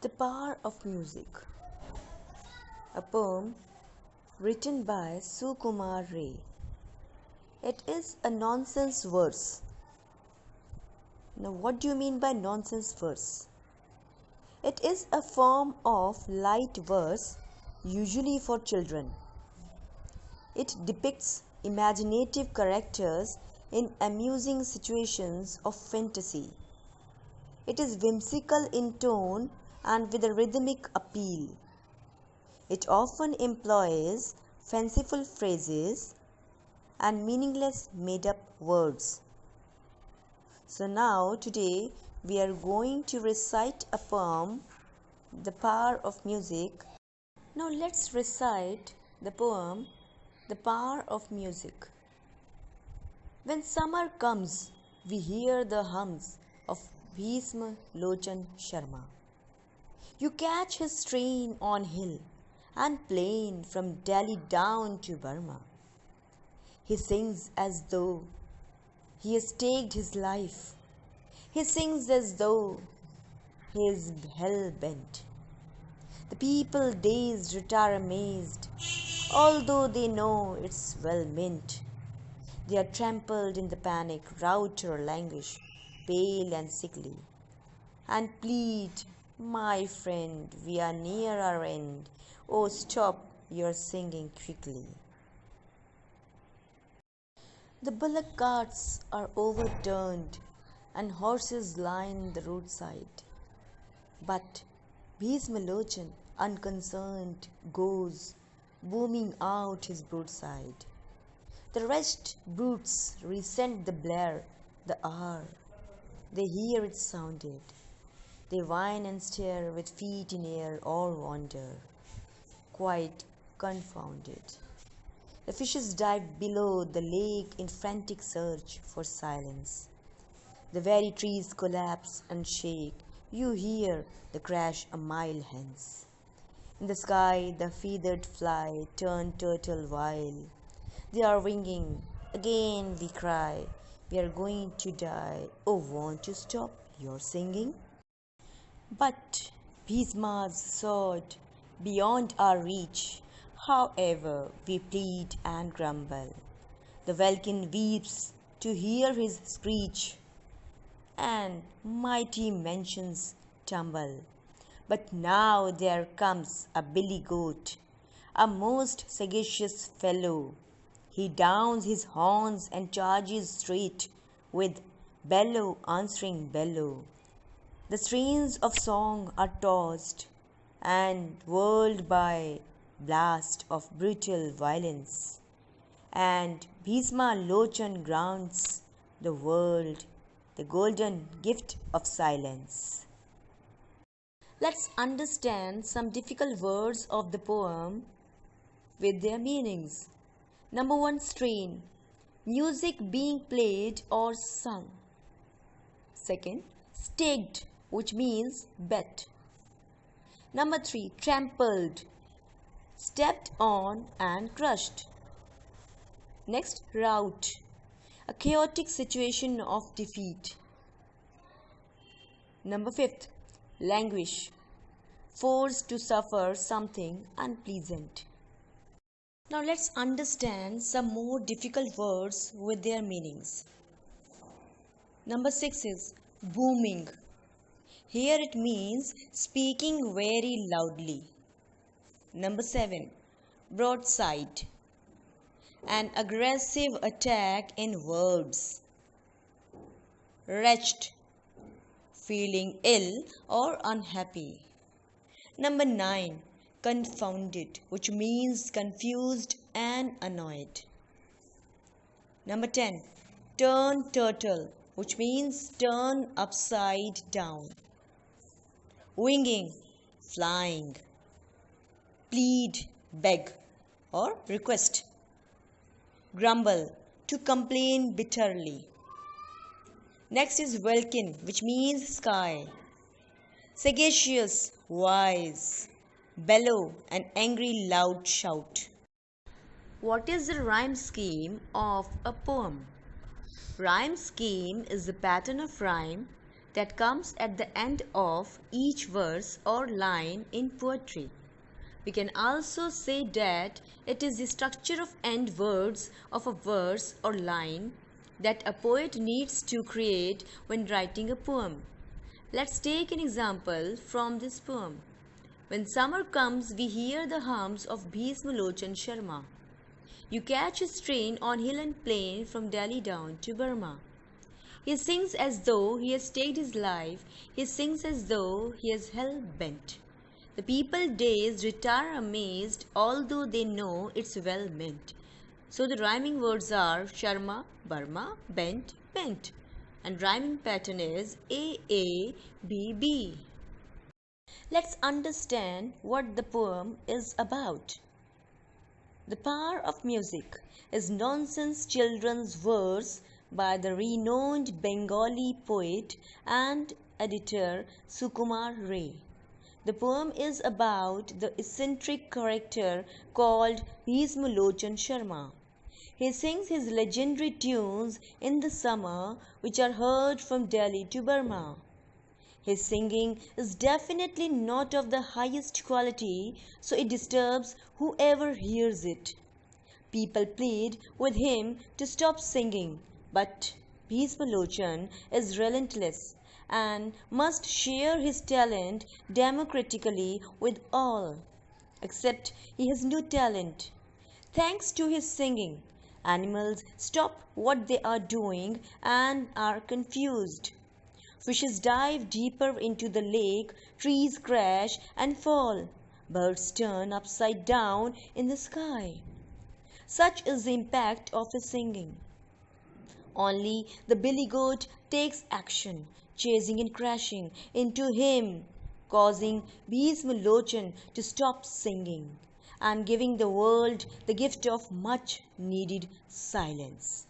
The Power of Music, a poem written by Sukumar Ray. It is a nonsense verse. Now, what do you mean by nonsense verse? It is a form of light verse, usually for children. It depicts imaginative characters in amusing situations of fantasy. It is whimsical in tone and with a rhythmic appeal. It often employs fanciful phrases and meaningless made-up words. So now today we are going to recite a poem, The Power of Music. Now let's recite the poem, The Power of Music. When summer comes, we hear the hums of Bhisma Lochan Sharma. You catch his strain on hill and plain from Delhi down to Burma. He sings as though he has staked his life. He sings as though he is hell-bent. The people dazed retire amazed, although they know it's well meant. They are trampled in the panic, rout or languish, pale and sickly, and plead, "My friend, we are near our end. Oh, stop your singing quickly." The bullock carts are overturned and horses line the roadside. But Bhisma Lochan, unconcerned, goes booming out his broadside. The wretched brutes resent the blare, the hour. They hear it sounded. They whine and stare with feet in air or wander, quite confounded. The fishes dive below the lake in frantic search for silence. The very trees collapse and shake. You hear the crash a mile hence. In the sky the feathered fly turn turtle while they are winging. Again we cry, we are going to die. Oh, won't you stop your singing? But Bhisma's sword beyond our reach. However we plead and grumble, the welkin weeps to hear his screech, and mighty mansions tumble. But now there comes a billy goat, a most sagacious fellow. He downs his horns and charges straight, with bellow answering bellow. The strains of song are tossed and whirled by blast of brutal violence, and Bhisma Lochan grants the world the golden gift of silence. Let's understand some difficult words of the poem with their meanings. Number 1, strain, music being played or sung. Second, staked, which means bet. Number 3, trampled, stepped on and crushed. Next, rout, a chaotic situation of defeat. Number 5, languish, forced to suffer something unpleasant. Now let's understand some more difficult words with their meanings. Number 6 is booming. Here it means speaking very loudly. Number 7, broadside, an aggressive attack in words. Wretched, feeling ill or unhappy. Number 9, confounded, which means confused and annoyed. Number 10, turn turtle, which means turn upside down. Winging, flying. Plead, beg or request. Grumble, to complain bitterly. Next is welkin, which means sky. Sagacious, wise. Bellow, an angry loud shout. What is the rhyme scheme of a poem? Rhyme scheme is the pattern of rhyme that comes at the end of each verse or line in poetry. We can also say that it is the structure of end words of a verse or line that a poet needs to create when writing a poem. Let's take an example from this poem. When summer comes, we hear the hums of Bhismalochan Sharma. You catch his train on hill and plain from Delhi down to Burma. He sings as though he has staked his life. He sings as though he is hell-bent. The people dazed retire amazed, although they know it's well meant. So the rhyming words are Sharma, Burma, bent, bent. And rhyming pattern is A, A, B, B. Let's understand what the poem is about. The Power of Music is nonsense children's verse by the renowned Bengali poet and editor Sukumar Ray. The poem is about the eccentric character called Bhismalochan Sharma. He sings his legendary tunes in the summer, which are heard from Delhi to Burma. His singing is definitely not of the highest quality, so it disturbs whoever hears it. People plead with him to stop singing, but Bhismalochan is relentless and must share his talent democratically with all, except he has no talent. Thanks to his singing, animals stop what they are doing and are confused. Fishes dive deeper into the lake, trees crash and fall, birds turn upside down in the sky. Such is the impact of his singing. Only the billy goat takes action, chasing and crashing into him, causing Bhismalochan to stop singing and giving the world the gift of much needed silence.